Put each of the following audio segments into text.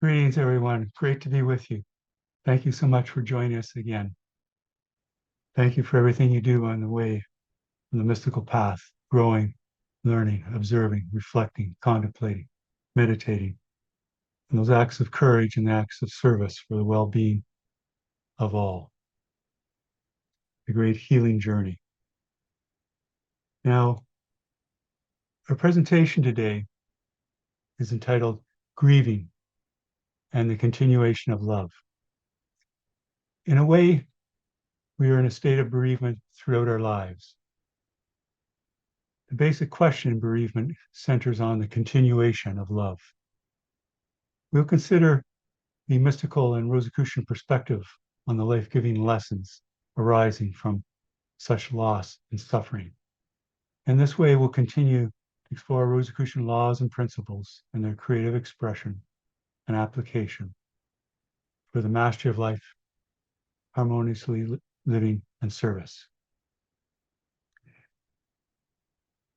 Greetings, everyone. Great to be with you. Thank you so much for joining us again. Thank you for everything you do on the way, on the mystical path, growing, learning, observing, reflecting, contemplating, meditating, and those acts of courage and acts of service for the well-being of all. The great healing journey. Now, our presentation today is entitled Grieving and the Continuation of Love. In a way, we are in a state of bereavement throughout our lives. The basic question in bereavement centers on the continuation of love. We'll consider the mystical and Rosicrucian perspective on the life-giving lessons arising from such loss and suffering. In this way, we'll continue to explore Rosicrucian laws and principles and their creative expression and application for the mastery of life, harmoniously living, and service.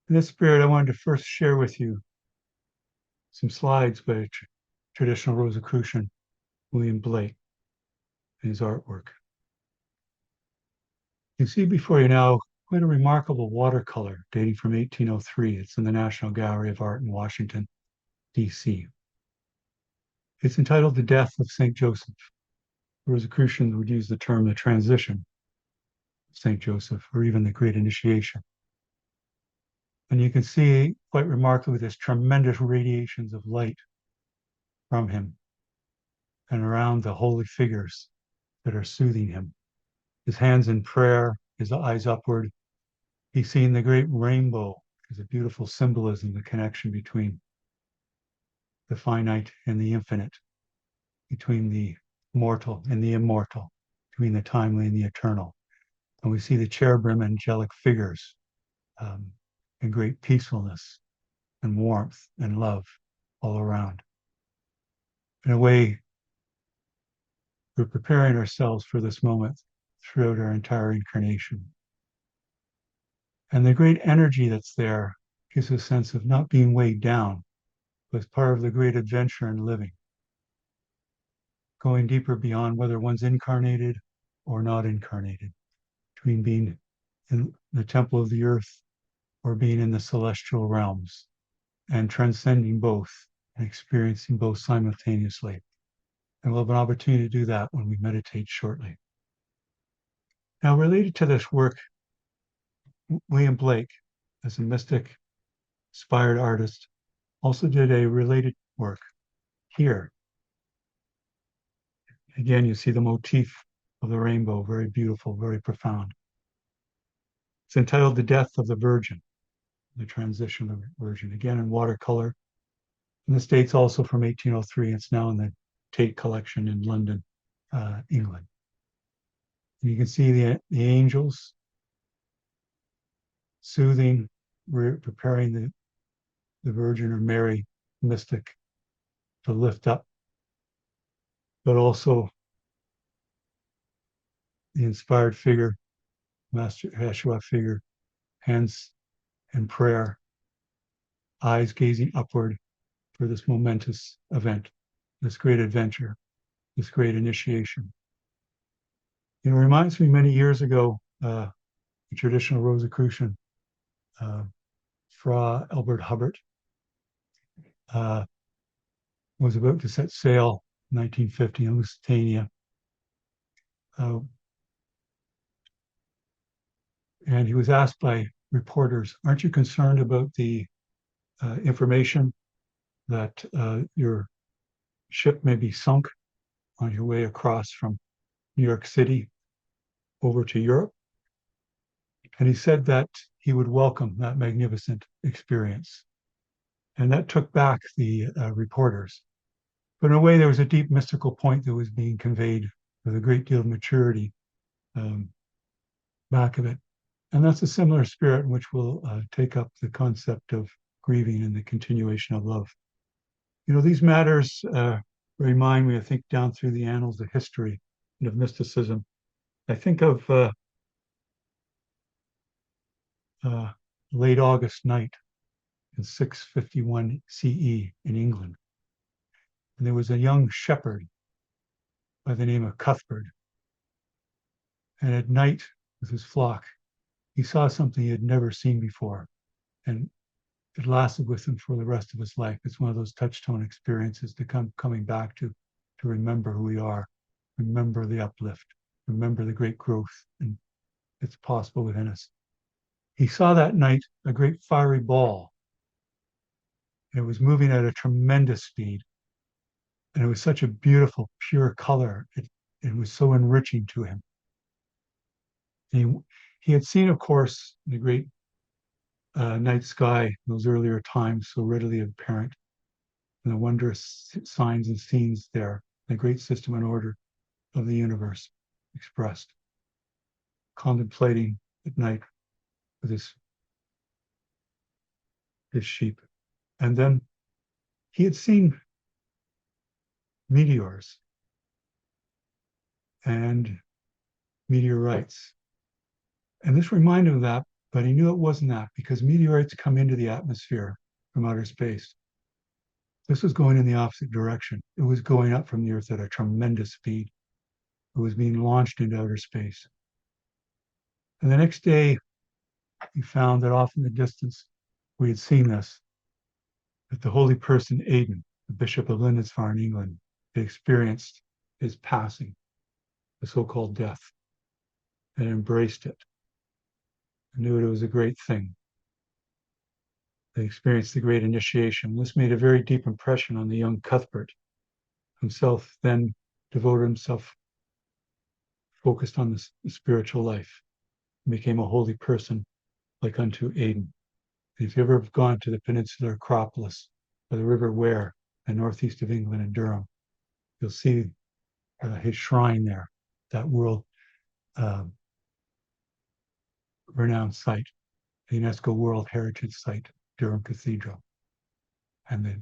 In this spirit, I wanted to first share with you some slides by a traditional Rosicrucian, William Blake, and his artwork. You see before you now quite a remarkable watercolor dating from 1803. It's in the National Gallery of Art in Washington, D.C. It's entitled The Death of St. Joseph. Rosicrucians would use the term the transition of St. Joseph, or even the Great Initiation. And you can see quite remarkably this tremendous radiations of light from him and around the holy figures that are soothing him. His hands in prayer, his eyes upward. He's seeing the great rainbow as a beautiful symbolism, the connection between the finite and the infinite, between the mortal and the immortal, between the timely and the eternal. And we see the cherubim angelic figures in great peacefulness and warmth and love all around. In a way, we're preparing ourselves for this moment throughout our entire incarnation. And the great energy that's there gives a sense of not being weighed down, but as part of the great adventure in living, going deeper beyond whether one's incarnated or not incarnated, between being in the temple of the earth or being in the celestial realms, and transcending both and experiencing both simultaneously. And we'll have an opportunity to do that when we meditate shortly. Now, related to this work, William Blake, as a mystic, inspired artist, also did a related work here. Again, you see the motif of the rainbow, very beautiful, very profound. It's entitled The Death of the Virgin, the transition of the Virgin, again in watercolor. And this date's also from 1803. It's now in the Tate collection in London, England. And you can see the angels soothing, preparing the Virgin or Mary mystic to lift up, but also the inspired figure, Master Yeshua figure, hands in prayer, eyes gazing upward for this momentous event, this great adventure, this great initiation. It reminds me many years ago, the traditional Rosicrucian, Fra Albert Hubbard, was about to set sail in 1950 in Lusitania. And he was asked by reporters, aren't you concerned about the information that your ship may be sunk on your way across from New York City over to Europe? And he said that he would welcome that magnificent experience. And that took back the reporters. But in a way, there was a deep mystical point that was being conveyed with a great deal of maturity back of it. And that's a similar spirit in which we'll take up the concept of grieving and the continuation of love. You know, these matters remind me, I think, down through the annals of history and of mysticism. I think of late August night in 651 CE in England. And there was a young shepherd by the name of Cuthbert. And at night, with his flock, he saw something he had never seen before. And it lasted with him for the rest of his life. It's one of those touchstone experiences to coming back to remember who we are, remember the uplift, remember the great growth and it's possible within us. He saw that night a great fiery ball. And it was moving at a tremendous speed. And it was such a beautiful, pure color. It was so enriching to him. He, he had seen, of course, the great night sky in those earlier times, so readily apparent, and the wondrous signs and scenes there, the great system and order of the universe expressed, contemplating at night with his sheep. And then he had seen meteors and meteorites. And this reminded him of that, but he knew it wasn't that because meteorites come into the atmosphere from outer space. This was going in the opposite direction. It was going up from the Earth at a tremendous speed. It was being launched into outer space. And the next day, he found that off in the distance, we had seen this, that the holy person Aidan, the Bishop of Lindisfarne, England, had experienced his passing, the so-called death, and embraced it. I knew it was a great thing. They experienced the great initiation. This made a very deep impression on the young Cuthbert himself, then devoted himself, focused on the spiritual life, and became a holy person like unto Aidan. If you ever have gone to the Peninsular Acropolis or the River Wear in northeast of England and Durham, you'll see his shrine there, that world renowned site, the UNESCO World Heritage Site, Durham Cathedral, and the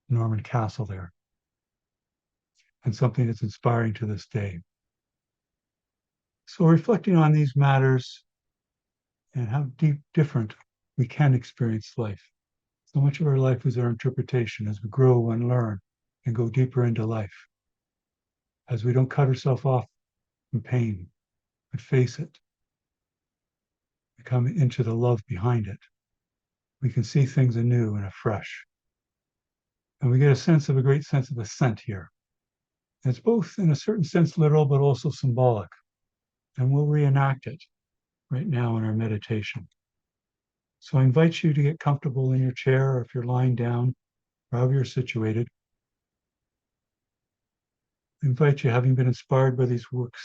Norman Castle there, and something that's inspiring to this day. So reflecting on these matters and how different we can experience life. So much of our life is our interpretation as we grow and learn and go deeper into life. As we don't cut ourselves off from pain, but face it, we come into the love behind it. We can see things anew and afresh. And we get a great sense of ascent here. And it's both in a certain sense literal, but also symbolic. And we'll reenact it right now in our meditation. So I invite you to get comfortable in your chair, or if you're lying down, however you're situated. I invite you, having been inspired by these works,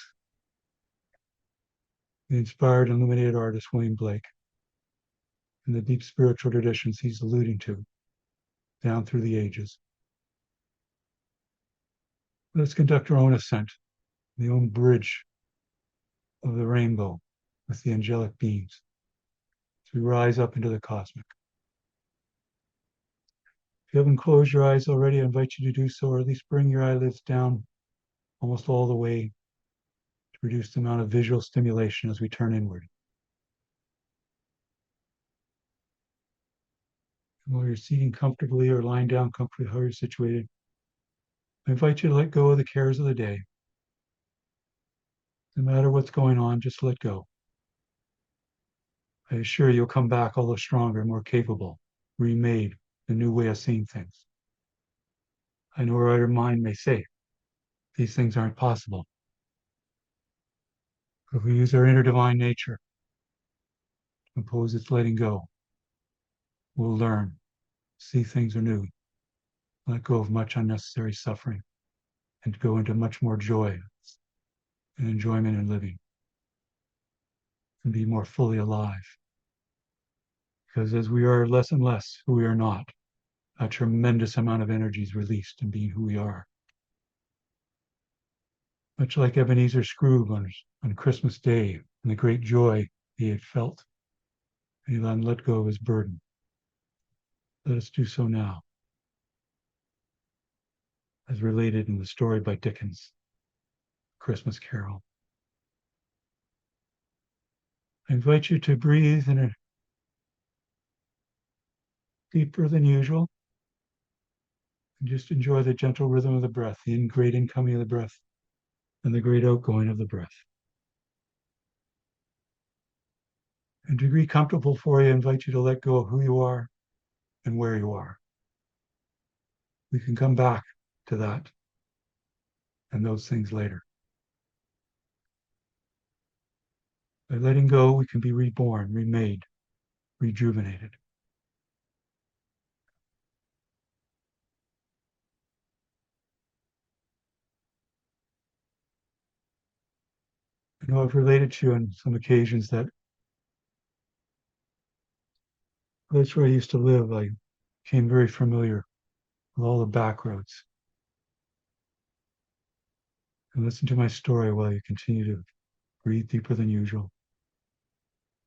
the inspired and illuminated artist William Blake, and the deep spiritual traditions he's alluding to down through the ages. Let's conduct our own ascent, the own bridge of the rainbow with the angelic beings as we rise up into the cosmic. If you haven't closed your eyes already, I invite you to do so, or at least bring your eyelids down almost all the way to reduce the amount of visual stimulation as we turn inward. And while you're seating comfortably or lying down comfortably, how you're situated, I invite you to let go of the cares of the day. No matter what's going on, just let go. I assure you, you'll come back all the stronger, more capable, remade, a new way of seeing things. I know our outer mind may say, these things aren't possible. If we use our inner divine nature to compose its letting go, we'll learn, see things anew, let go of much unnecessary suffering, and go into much more joy and enjoyment in living, and be more fully alive. Because as we are less and less who we are not, a tremendous amount of energy is released in being who we are. Much like Ebenezer Scrooge on Christmas Day and the great joy he had felt, he then let go of his burden. Let us do so now, as related in the story by Dickens, Christmas Carol. I invite you to breathe in a deeper than usual, And just enjoy the gentle rhythm of the breath, the great incoming of the breath and the great outgoing of the breath. And to be comfortable for you, I invite you to let go of who you are and where you are. We can come back to that and those things later. By letting go, we can be reborn, remade, rejuvenated. I know I've related to you on some occasions that that's where I used to live. I became very familiar with all the back roads. And listen to my story while you continue to breathe deeper than usual.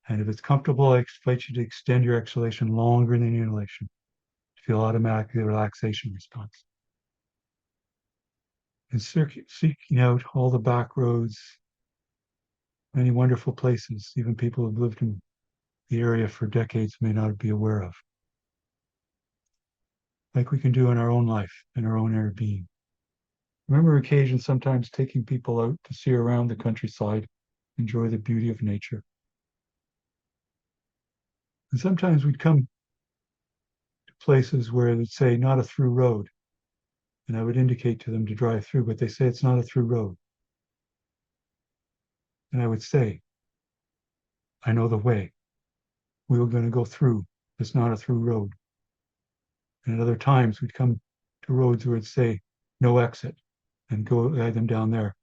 And if it's comfortable, I invite you to extend your exhalation longer than your inhalation to feel automatically the relaxation response. And seeking out all the back roads, many wonderful places, even people who've lived in the area for decades may not be aware of, like we can do in our own life, in our own inner being. Remember occasions sometimes taking people out to see around the countryside, enjoy the beauty of nature. And sometimes we'd come to places where they'd say, not a through road. And I would indicate to them to drive through, but they say it's not a through road. And I would say, I know the way. We were going to go through. It's not a through road. And at other times, we'd come to roads where it'd say, no exit, and go guide them down there.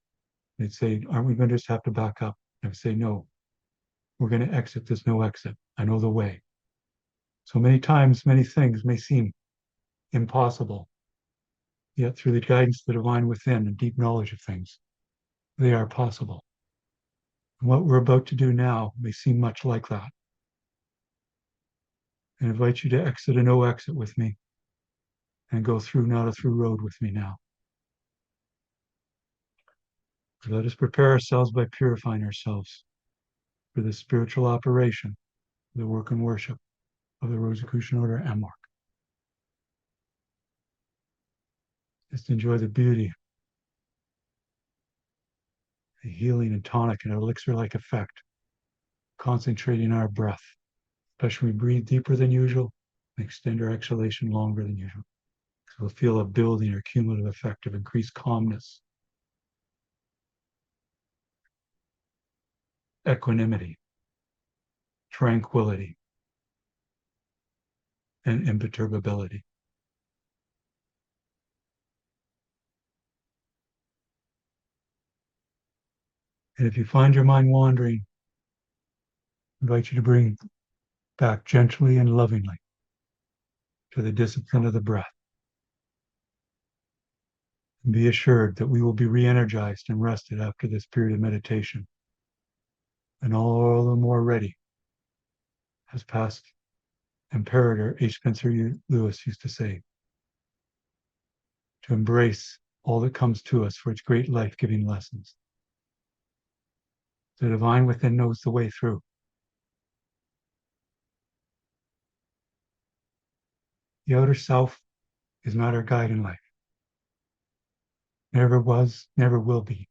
They'd say, aren't we going to just have to back up? I would say, no, we're going to exit. There's no exit. I know the way. So many times, many things may seem impossible, yet through the guidance of the divine within and deep knowledge of things, they are possible. And what we're about to do now may seem much like that. I invite you to exit a no exit with me and go through not a through road with me now. So let us prepare ourselves by purifying ourselves for the spiritual operation, the work and worship of the Rosicrucian Order Amorc. Just enjoy the beauty, the healing and tonic and elixir-like effect, concentrating our breath, especially when we breathe deeper than usual and extend our exhalation longer than usual. So we'll feel a building or cumulative effect of increased calmness, equanimity, tranquility, and imperturbability. And if you find your mind wandering, I invite you to bring back gently and lovingly to the discipline of the breath. And be assured that we will be re-energized and rested after this period of meditation. And all the more ready, as past Imperator H. Spencer Lewis used to say, to embrace all that comes to us for its great life-giving lessons. The divine within knows the way through. The outer self is not our guide in life. Never was, never will be.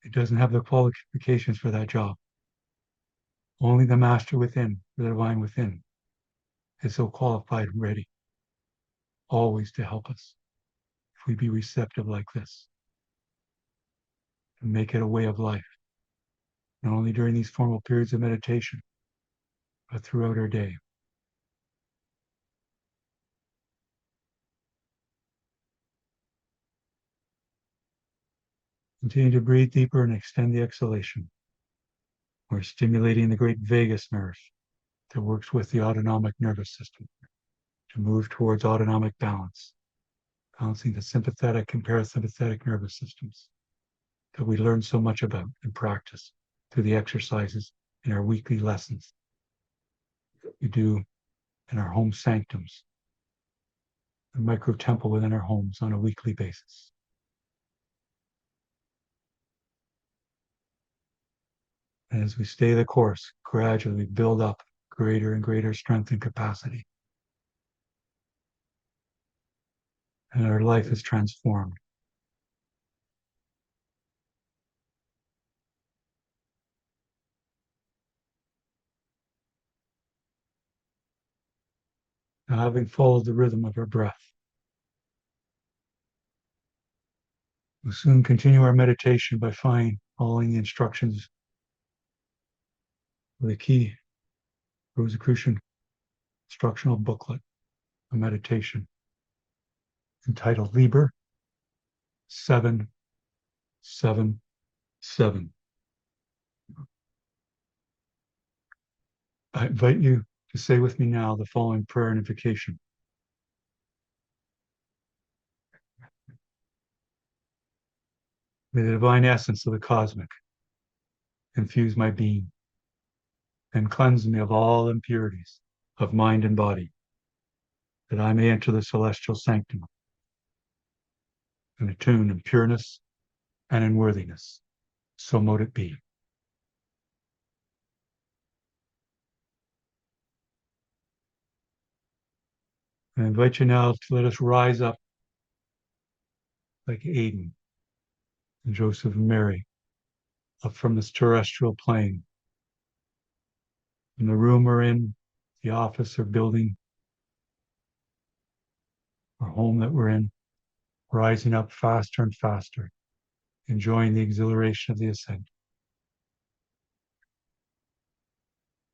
It doesn't have the qualifications for that job. Only the master within, the divine within, is so qualified and ready, always to help us, if we be receptive like this, and make it a way of life, not only during these formal periods of meditation, but throughout our day. Continue to breathe deeper and extend the exhalation. We're stimulating the great vagus nerve that works with the autonomic nervous system to move towards autonomic balance, balancing the sympathetic and parasympathetic nervous systems that we learn so much about and practice through the exercises in our weekly lessons that we do in our home sanctums, the micro temple within our homes on a weekly basis. And as we stay the course, gradually build up greater and greater strength and capacity and our life is transformed. Now, having followed the rhythm of our breath, we'll soon continue our meditation by following the instructions of the key Rosicrucian instructional booklet, a meditation entitled Liber 777. I invite you to say with me now the following prayer and invocation. May the divine essence of the cosmic infuse my being and cleanse me of all impurities of mind and body, that I may enter the celestial sanctum and attune in pureness and in worthiness. So mote it be. I invite you now to let us rise up like Aidan and Joseph and Mary up from this terrestrial plane. In the room we're in, the office or building or home that we're in, rising up faster and faster, enjoying the exhilaration of the ascent.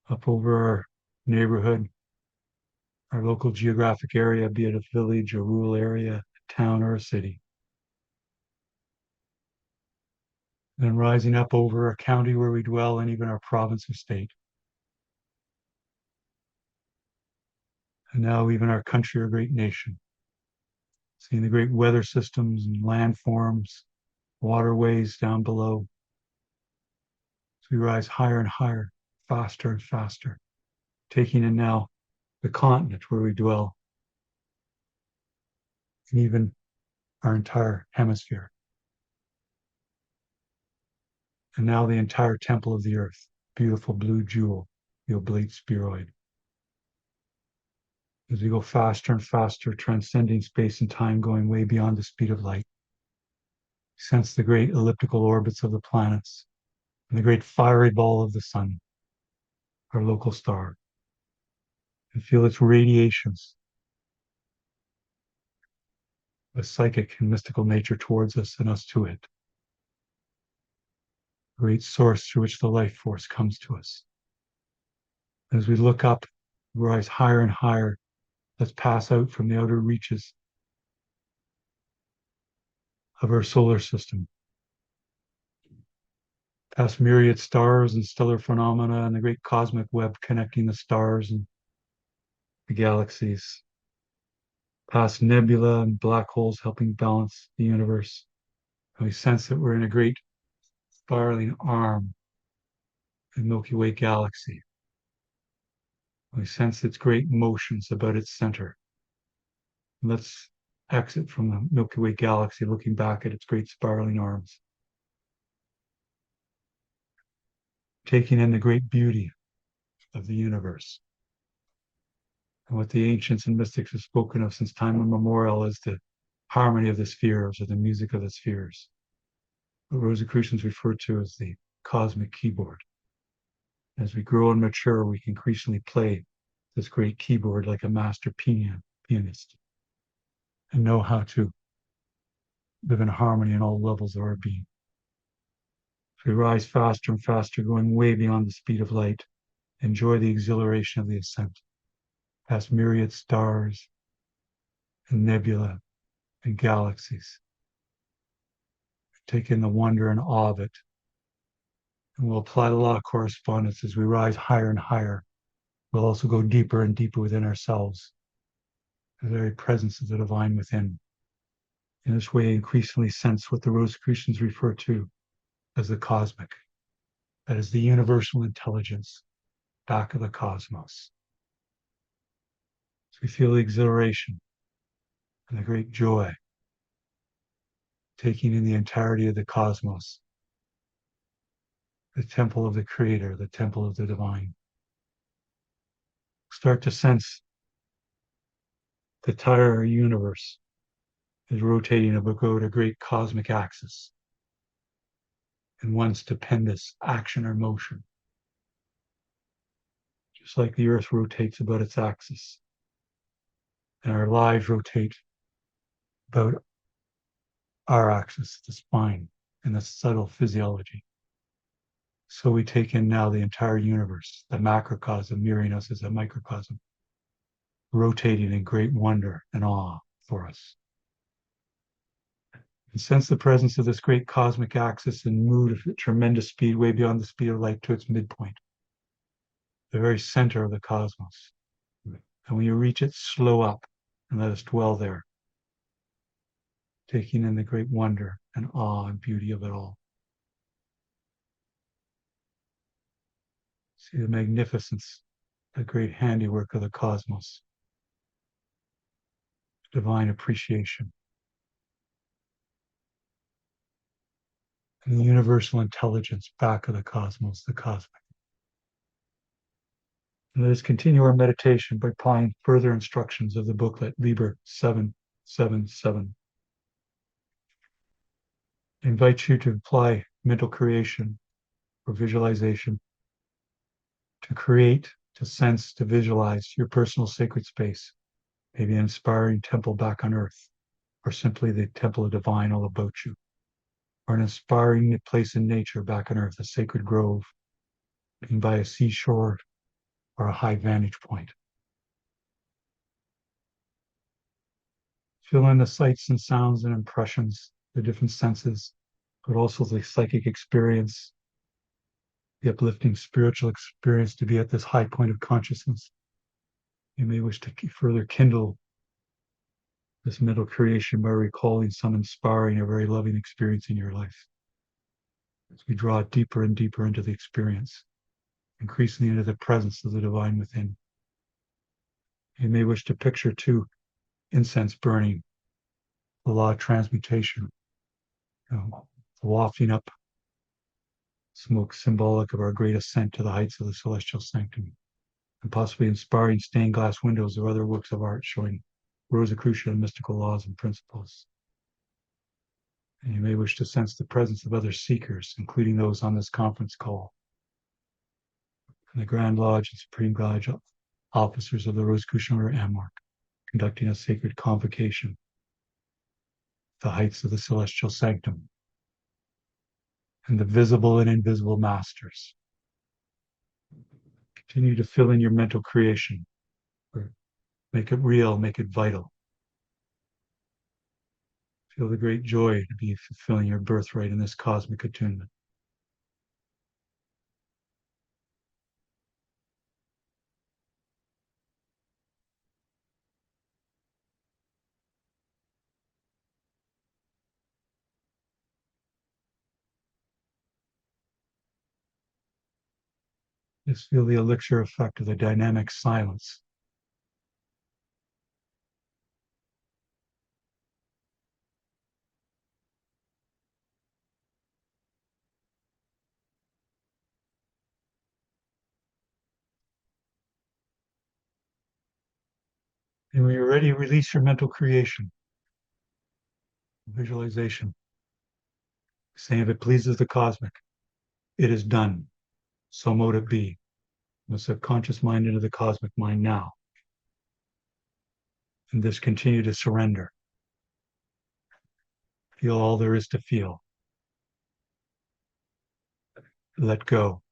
Up over our neighborhood, our local geographic area, be it a village, a rural area, a town, or a city. Then rising up over our county where we dwell and even our province or state. And now even our country or great nation. Seeing the great weather systems and landforms, waterways down below. So we rise higher and higher, faster and faster, taking in now the continent where we dwell, and even our entire hemisphere. And now the entire temple of the earth, beautiful blue jewel, the oblate spheroid. As we go faster and faster, transcending space and time, going way beyond the speed of light, sense the great elliptical orbits of the planets and the great fiery ball of the sun, our local star, and feel its radiations, a psychic and mystical nature towards us and us to it. A great source through which the life force comes to us. As we look up, rise higher and higher, let's pass out from the outer reaches of our solar system, past myriad stars and stellar phenomena and the great cosmic web connecting the stars and the galaxies, past nebula and black holes helping balance the universe. And we sense that we're in a great spiraling arm of the Milky Way galaxy. We sense its great motions about its center. Let's exit from the Milky Way galaxy, looking back at its great spiraling arms, taking in the great beauty of the universe and what the ancients and mystics have spoken of since time immemorial as the harmony of the spheres or the music of the spheres. What Rosicrucians refer to as the cosmic keyboard. As we grow and mature, we can increasingly play this great keyboard like a master pianist and know how to live in harmony in all levels of our being. So we rise faster and faster, going way beyond the speed of light. Enjoy the exhilaration of the ascent, past myriad stars and nebula and galaxies. Take in the wonder and awe of it. And we'll apply the law of correspondence as we rise higher and higher. We'll also go deeper and deeper within ourselves, the very presence of the divine within. In this way, increasingly sense what the Rosicrucians refer to as the cosmic, that is the universal intelligence back of the cosmos. So we feel the exhilaration and the great joy, taking in the entirety of the cosmos, the temple of the Creator, the temple of the divine. Start to sense the entire universe is rotating about a great cosmic axis in one stupendous action or motion, just like the Earth rotates about its axis, and our lives rotate about our axis, the spine, and the subtle physiology. So we take in now the entire universe, the macrocosm mirroring us as a microcosm, rotating in great wonder and awe for us. And sense the presence of this great cosmic axis and move at tremendous speed, way beyond the speed of light, to its midpoint, the very center of the cosmos. And when you reach it, slow up and let us dwell there, taking in the great wonder and awe and beauty of it all. See the magnificence, the great handiwork of the cosmos, divine appreciation, and the universal intelligence back of the cosmos, the cosmic. And let us continue our meditation by applying further instructions of the booklet, Liber 777. I invite you to apply mental creation or visualization to create, to sense, to visualize your personal sacred space, maybe an inspiring temple back on earth, or simply the temple of divine all about you, or an inspiring place in nature back on earth, a sacred grove, being by a seashore or a high vantage point. Feel in the sights and sounds and impressions, the different senses, but also the psychic experience, the uplifting spiritual experience to be at this high point of consciousness. You may wish to further kindle this mental creation by recalling some inspiring or very loving experience in your life. As we draw deeper and deeper into the experience, increasingly into the presence of the divine within. You may wish to picture too incense burning, the law of transmutation, wafting up smoke symbolic of our great ascent to the heights of the celestial sanctum, and possibly inspiring stained glass windows or other works of art showing Rosicrucian mystical laws and principles. And you may wish to sense the presence of other seekers, including those on this conference call, and the Grand Lodge and Supreme Lodge officers of the Rosicrucian Order Amorc, conducting a sacred convocation, the heights of the celestial sanctum, and the visible and invisible masters. Continue to fill in your mental creation, or make it real, make it vital. Feel the great joy to be fulfilling your birthright in this cosmic attunement. Just feel the elixir effect of the dynamic silence. And when you're ready, release your mental creation, visualization, saying if it pleases the cosmic, it is done. So mote it be. From the subconscious mind into the cosmic mind now. And this continue to surrender. Feel all there is to feel. Let go.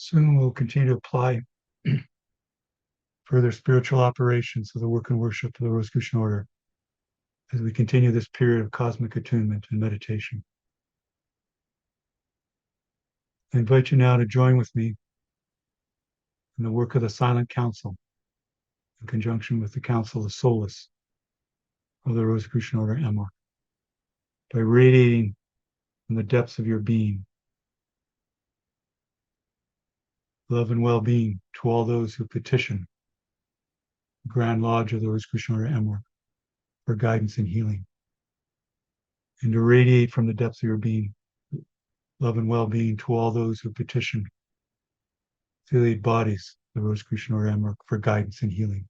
Soon we'll continue to apply further spiritual operations of the work and worship of the Rosicrucian order as we continue this period of cosmic attunement and meditation. I invite you now to join with me in the work of the Silent Council in conjunction with the Council of Solace of the Rosicrucian order Emor by radiating from the depths of your being love and well-being to all those who petition the Grand Lodge of the Rosicrucian order Emor for guidance and healing, and to radiate from the depths of your being love and well-being to all those who petition affiliated bodies of the Rosicrucian order Emor for guidance and healing,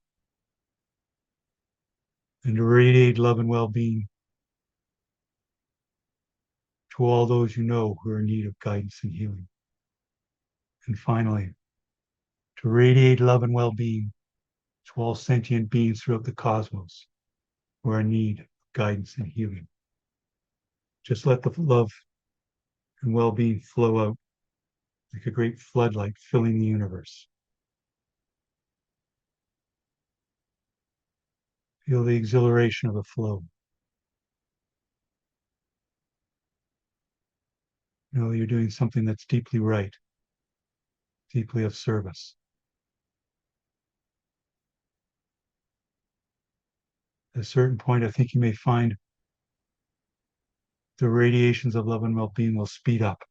and to radiate love and well-being to all those you know who are in need of guidance and healing. And finally, to radiate love and well-being to all sentient beings throughout the cosmos who are in need of guidance and healing. Just let the love and well-being flow out like a great floodlight filling the universe. Feel the exhilaration of the flow. Know you're doing something that's deeply right, deeply of service. At a certain point, I think you may find the radiations of love and well-being will speed up.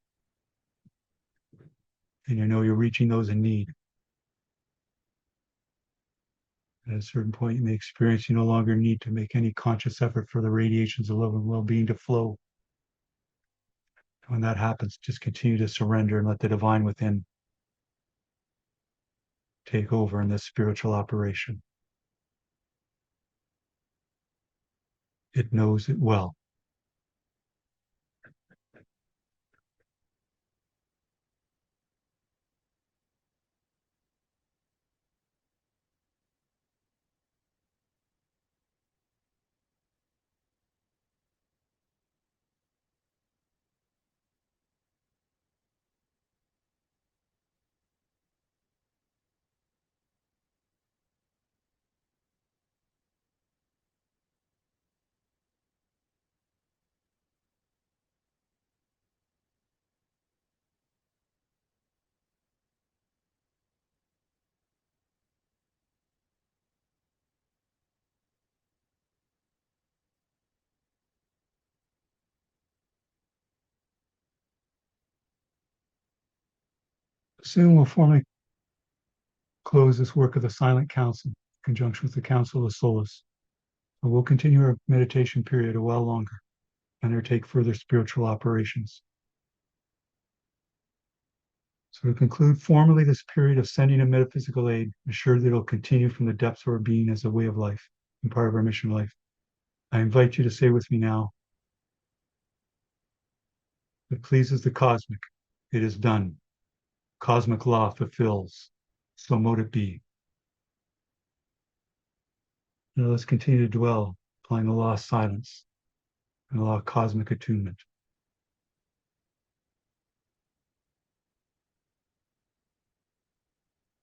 And you know you're reaching those in need. At a certain point, you may experience you no longer need to make any conscious effort for the radiations of love and well-being to flow. When that happens, just continue to surrender and let the divine within take over in this spiritual operation. It knows it well. Soon we'll formally close this work of the Silent Council in conjunction with the Council of Solace. And we'll continue our meditation period a while longer and undertake further spiritual operations. So to conclude formally this period of sending a metaphysical aid, assured that it will continue from the depths of our being as a way of life and part of our mission life, I invite you to say with me now, it pleases the cosmic, it is done. Cosmic law fulfills, so mote it be. Now let's continue to dwell, applying the law of silence and the law of cosmic attunement.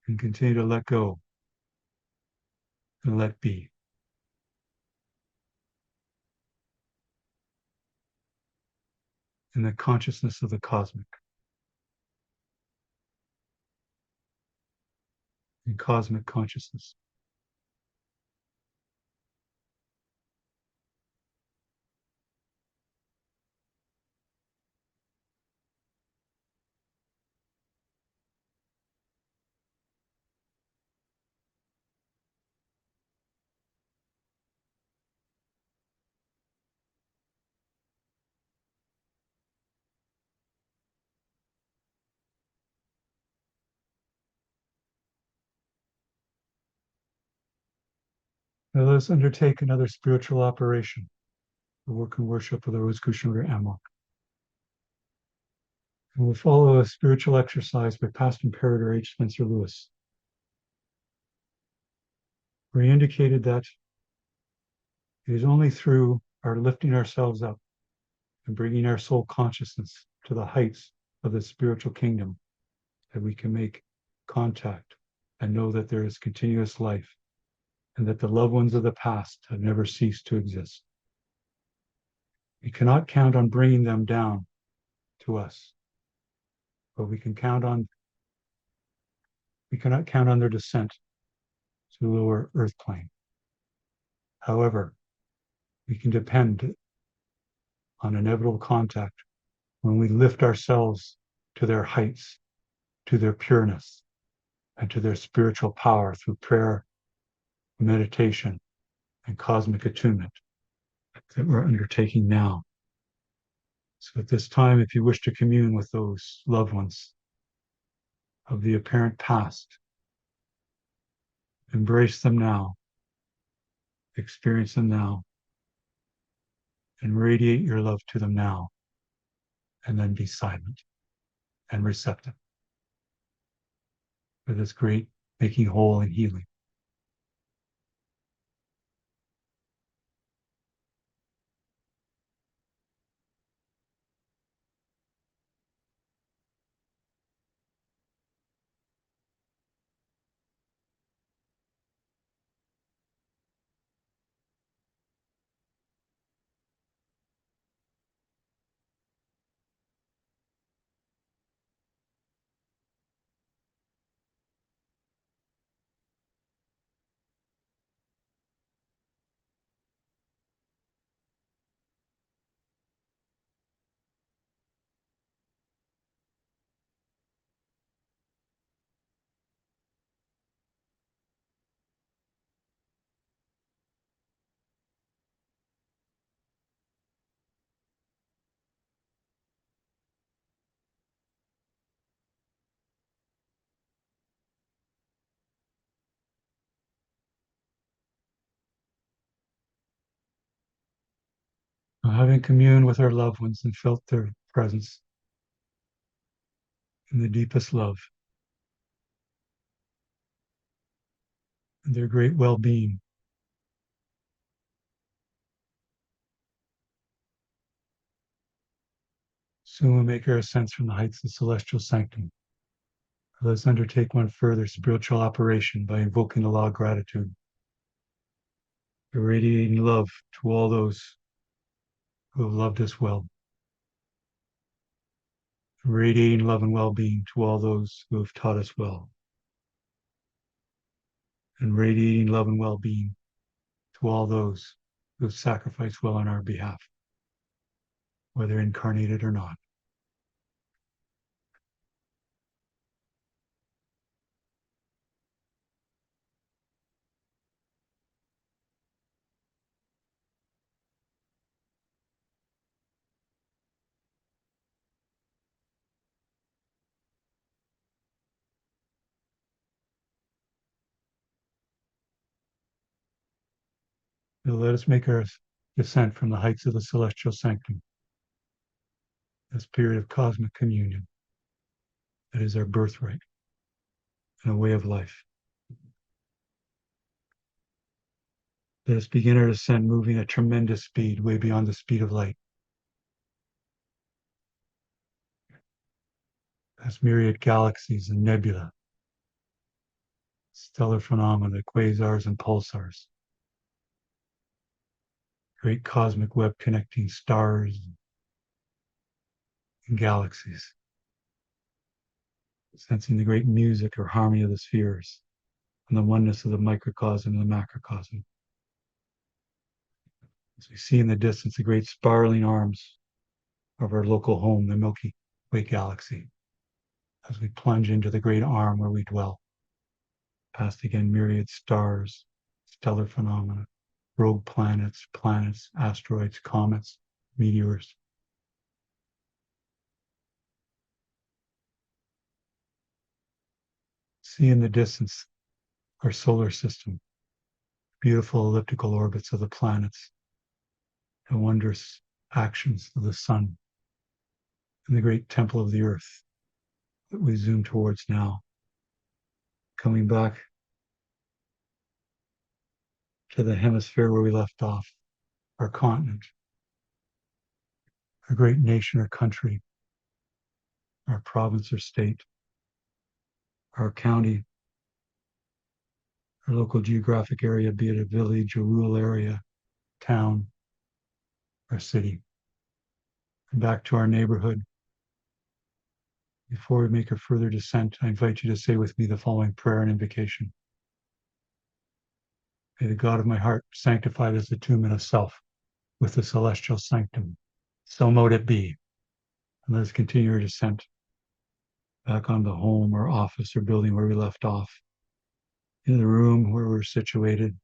And continue to let go and let be. In the consciousness of the cosmic. In cosmic consciousness. Now let us undertake another spiritual operation, the work and worship of the Rosicrucian order Amok. And we'll follow a spiritual exercise by past Imperator H. Spencer Lewis, where he indicated that it is only through our lifting ourselves up and bringing our soul consciousness to the heights of the spiritual kingdom that we can make contact and know that there is continuous life and that the loved ones of the past have never ceased to exist. We cannot count on bringing them down to us, but we cannot count on their descent to the lower earth plane. However, we can depend on inevitable contact when we lift ourselves to their heights, to their pureness, and to their spiritual power through prayer, meditation, and cosmic attunement that we're undertaking now. So at this time, if you wish to commune with those loved ones of the apparent past, embrace them now, experience them now, and radiate your love to them now, and then be silent and receptive for this great making whole and healing. Now, having communed with our loved ones and felt their presence in the deepest love and their great well-being, soon we'll make our ascents from the heights of celestial sanctum. Let's undertake one further spiritual operation by invoking the law of gratitude, irradiating love to all those who have loved us well, radiating love and well-being to all those who have taught us well, and radiating love and well-being to all those who have sacrificed well on our behalf, whether incarnated or not. Now let us make our descent from the heights of the celestial sanctum, this period of cosmic communion that is our birthright and a way of life. Let us begin our descent moving at tremendous speed, way beyond the speed of light. As myriad galaxies and nebula, stellar phenomena, quasars and pulsars, great cosmic web connecting stars and galaxies, sensing the great music or harmony of the spheres and the oneness of the microcosm and the macrocosm. As we see in the distance the great spiraling arms of our local home, the Milky Way galaxy, as we plunge into the great arm where we dwell, past again myriad stars, stellar phenomena, rogue planets, asteroids, comets, meteors. See in the distance our solar system, beautiful elliptical orbits of the planets, the wondrous actions of the sun, and the great temple of the earth that we zoom towards now. Coming back to the hemisphere where we left off, our continent, our great nation or country, our province or state, our county, our local geographic area, be it a village, a rural area, town, or city, and back to our neighborhood. Before we make a further descent, I invite you to say with me the following prayer and invocation. May the God of my heart sanctify this attunement of self with the celestial sanctum. So mote it be. And let us continue our descent back on the home or office or building where we left off, in the room where we're situated,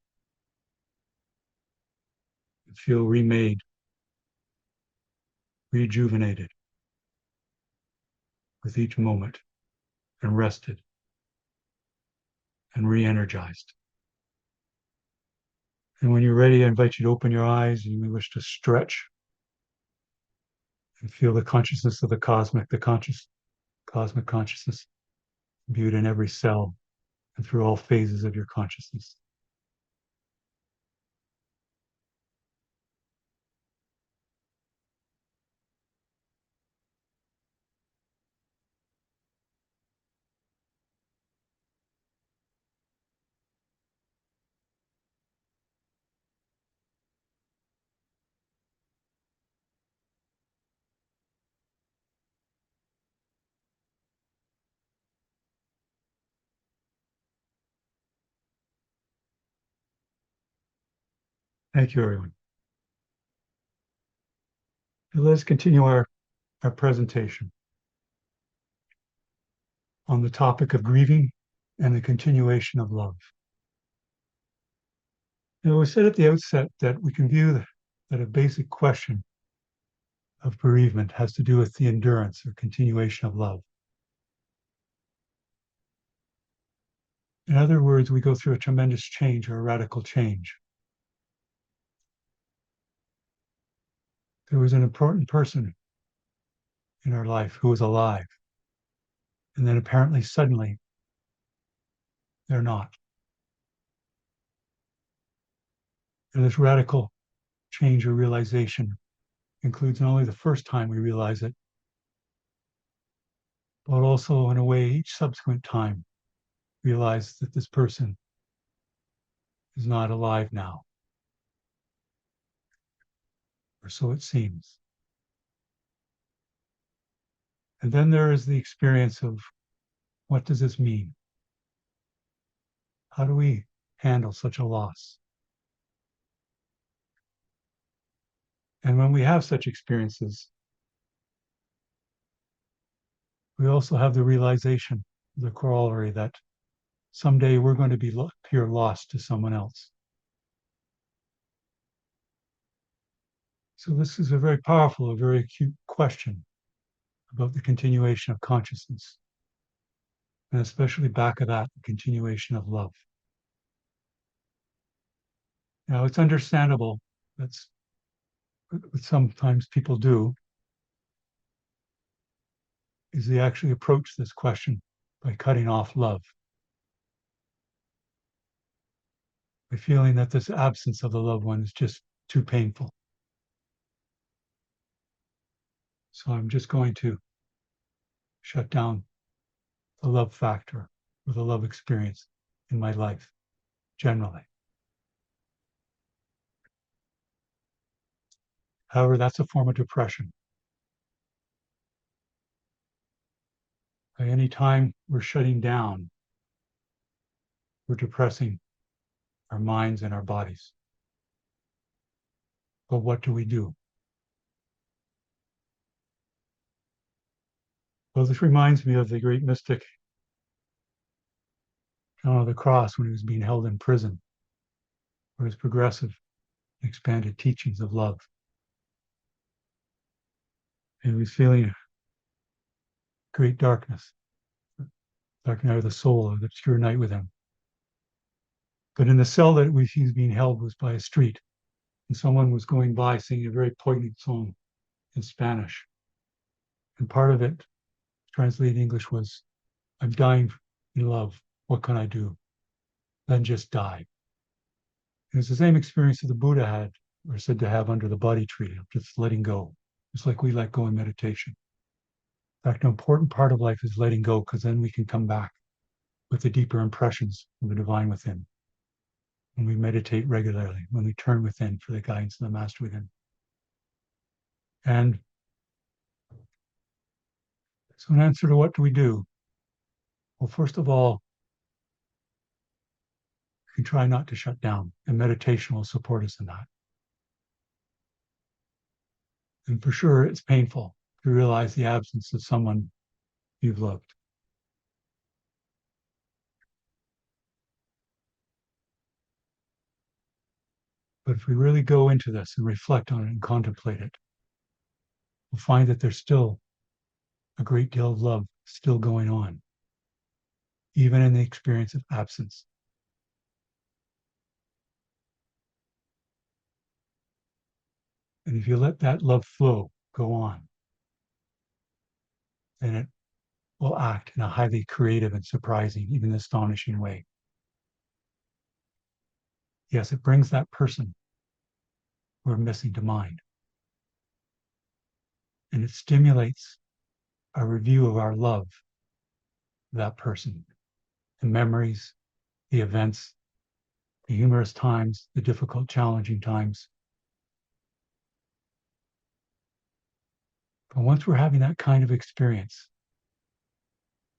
and feel remade, rejuvenated with each moment, and rested and re-energized. And when you're ready, I invite you to open your eyes. You may wish to stretch and feel the consciousness of the cosmic consciousness viewed in every cell and through all phases of your consciousness. Thank you, everyone. And let's continue our presentation on the topic of grieving and the continuation of love. Now, we said at the outset that we can view that a basic question of bereavement has to do with the endurance or continuation of love. In other words, we go through a tremendous change or a radical change. There was an important person in our life who was alive, and then apparently suddenly they're not. And this radical change or realization includes not only the first time we realize it, but also, in a way, each subsequent time realize that this person is not alive now, or so it seems. And then there is the experience of, what does this mean? How do we handle such a loss? And when we have such experiences, we also have the realization, the corollary, that someday we're going to be here lost to someone else. So this is a very powerful, a very acute question about the continuation of consciousness, and especially back of that, the continuation of love. Now, it's understandable that's what sometimes people do is they actually approach this question by cutting off love, by feeling that this absence of the loved one is just too painful. So I'm just going to shut down the love factor or the love experience in my life generally. However, that's a form of depression. By any time we're shutting down, we're depressing our minds and our bodies. But what do we do? Well, this reminds me of the great mystic John of the Cross when he was being held in prison for his progressive, expanded teachings of love. And he was feeling great darkness, dark night of the soul, or the obscure night with him. But in the cell that he was being held was by a street, and someone was going by singing a very poignant song in Spanish. And part of it, translated in English, was, "I'm dying in love. What can I do? Then just die." And it's the same experience that the Buddha had, or said to have under the body tree, of just letting go, just like we let go in meditation. In fact, an important part of life is letting go, because then we can come back with the deeper impressions of the divine within. When we meditate regularly, when we turn within for the guidance of the master within. And so in answer to what do we do? Well, first of all, we can try not to shut down, and meditation will support us in that. And for sure, it's painful to realize the absence of someone you've loved. But if we really go into this and reflect on it and contemplate it, we'll find that there's still a great deal of love still going on, even in the experience of absence. And if you let that love flow go on, then it will act in a highly creative and surprising, even astonishing way. Yes, it brings that person we're missing to mind. And it stimulates a review of our love for that person, the memories, the events, the humorous times, the difficult, challenging times. But once we're having that kind of experience,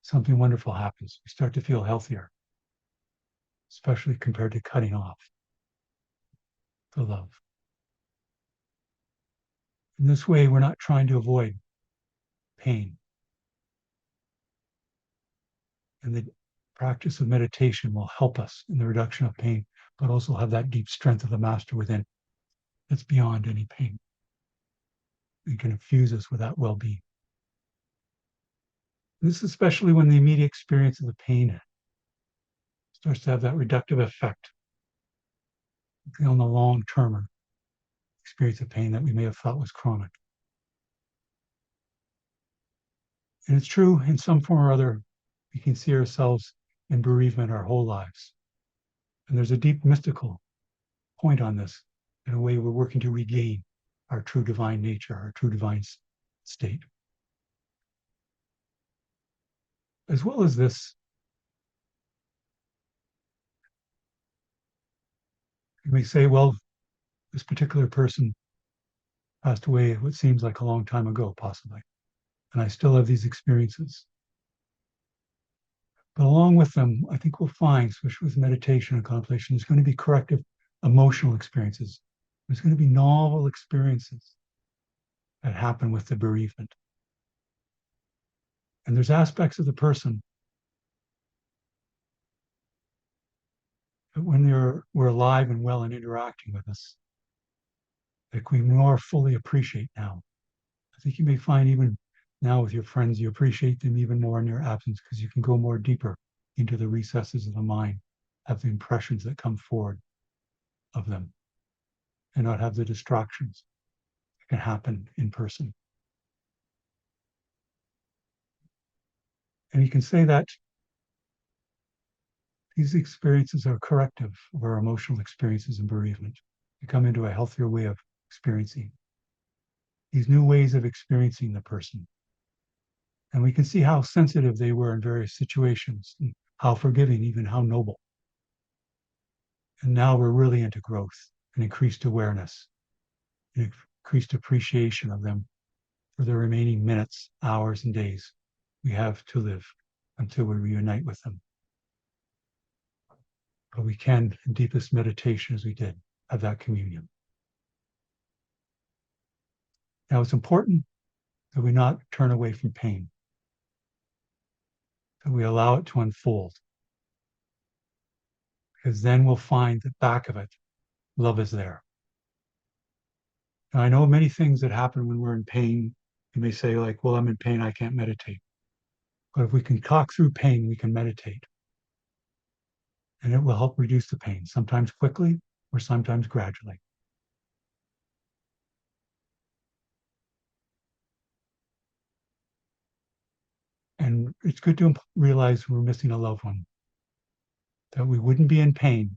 something wonderful happens. We start to feel healthier, especially compared to cutting off the love. In this way, we're not trying to avoid pain. And the practice of meditation will help us in the reduction of pain, but also have that deep strength of the master within that's beyond any pain. It can infuse us with that well-being. This is especially when the immediate experience of the pain starts to have that reductive effect on the long-term experience of pain that we may have thought was chronic. And it's true, in some form or other, we can see ourselves in bereavement our whole lives. And there's a deep mystical point on this. In a way, we're working to regain our true divine nature, our true divine state. As well as this, you may say, well, this particular person passed away what seems like a long time ago, possibly. And I still have these experiences. But along with them, I think we'll find, especially with meditation and contemplation, there's going to be corrective emotional experiences. There's going to be novel experiences that happen with the bereavement. And there's aspects of the person that when we're alive and well and interacting with us, that we more fully appreciate now. I think you may find even now with your friends, you appreciate them even more in their absence because you can go more deeper into the recesses of the mind, have the impressions that come forward of them, and not have the distractions that can happen in person. And you can say that these experiences are corrective of our emotional experiences in bereavement. You come into a healthier way of experiencing these new ways of experiencing the person. And we can see how sensitive they were in various situations, and how forgiving, even how noble. And now we're really into growth and increased awareness, and increased appreciation of them for the remaining minutes, hours, and days we have to live until we reunite with them. But we can, in deepest meditation as we did, have that communion. Now it's important that we not turn away from pain, that we allow it to unfold. Because then we'll find that back of it, love is there. Now, I know many things that happen when we're in pain. You may say, like, well, I'm in pain, I can't meditate. But if we can talk through pain, we can meditate. And it will help reduce the pain, sometimes quickly or sometimes gradually. And it's good to realize we're missing a loved one, that we wouldn't be in pain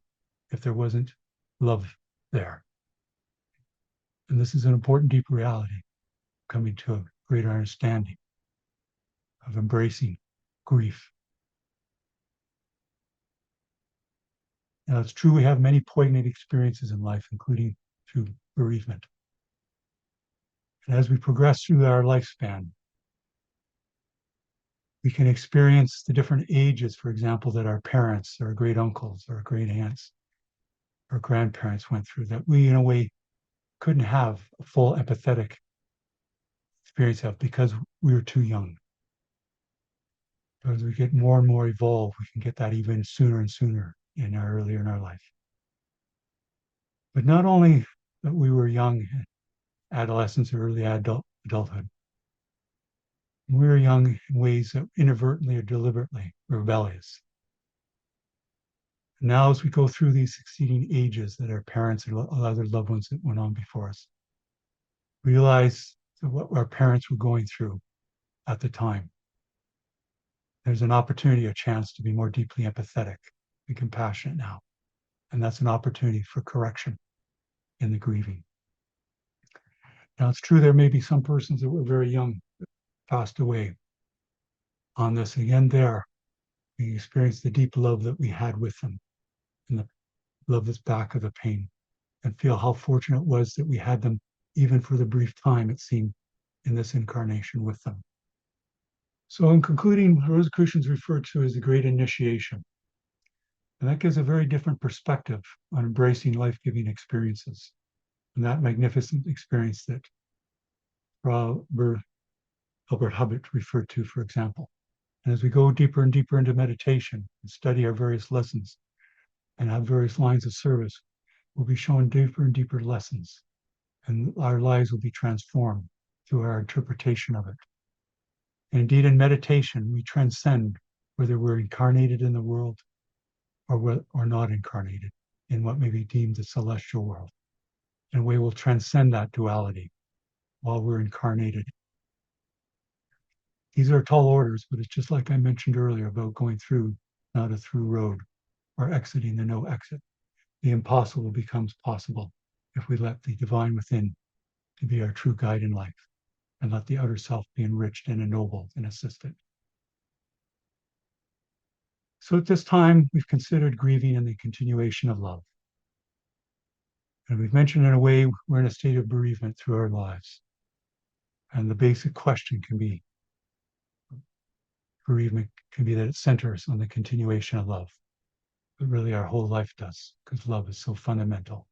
if there wasn't love there. And this is an important, deep reality, coming to a greater understanding of embracing grief Now, it's true we have many poignant experiences in life, including through bereavement. And as we progress through our lifespan, we can experience the different ages, for example, that our parents, our great uncles, our great aunts, our grandparents went through, that we, in a way, couldn't have a full empathetic experience of because we were too young. But as we get more and more evolved, we can get that even sooner and sooner earlier in our life. But not only that we were young, adolescence or early adulthood, we were young in ways that inadvertently or deliberately rebellious. And now, as we go through these succeeding ages that our parents and other loved ones that went on before us, realize that what our parents were going through at the time, there's an opportunity, a chance to be more deeply empathetic and compassionate now. And that's an opportunity for correction in the grieving. Now, it's true there may be some persons that were very young that passed away. On this, again, there, we experience the deep love that we had with them and the love that's back of the pain, and feel how fortunate it was that we had them, even for the brief time it seemed, in this incarnation with them. So in concluding, Rosicrucians referred to as the great initiation. And that gives a very different perspective on embracing life-giving experiences. And that magnificent experience that Albert Hubbard referred to, for example. And as we go deeper and deeper into meditation and study our various lessons and have various lines of service, we'll be shown deeper and deeper lessons. And our lives will be transformed through our interpretation of it. And indeed, in meditation, we transcend whether we're incarnated in the world or not incarnated in what may be deemed the celestial world. And we will transcend that duality while we're incarnated. These are tall orders, but it's just like I mentioned earlier about going through, not a through road, or exiting the no exit. The impossible becomes possible if we let the divine within to be our true guide in life, and let the outer self be enriched and ennobled and assisted. So at this time, we've considered grieving and the continuation of love. And we've mentioned, in a way, we're in a state of bereavement through our lives. And the basic question can be, bereavement can be that it centers on the continuation of love. But really our whole life does, because love is so fundamental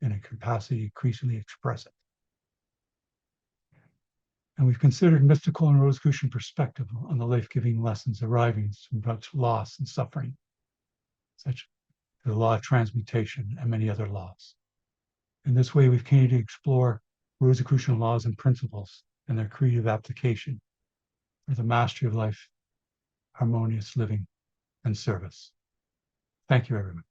and a capacity to increasingly express it. And we've considered mystical and Rosicrucian perspective on the life-giving lessons arising from loss and suffering, such as the law of transmutation and many other laws. In this way, we've continued to explore Rosicrucian laws and principles and their creative application for the mastery of life, harmonious living, and service. Thank you, everyone.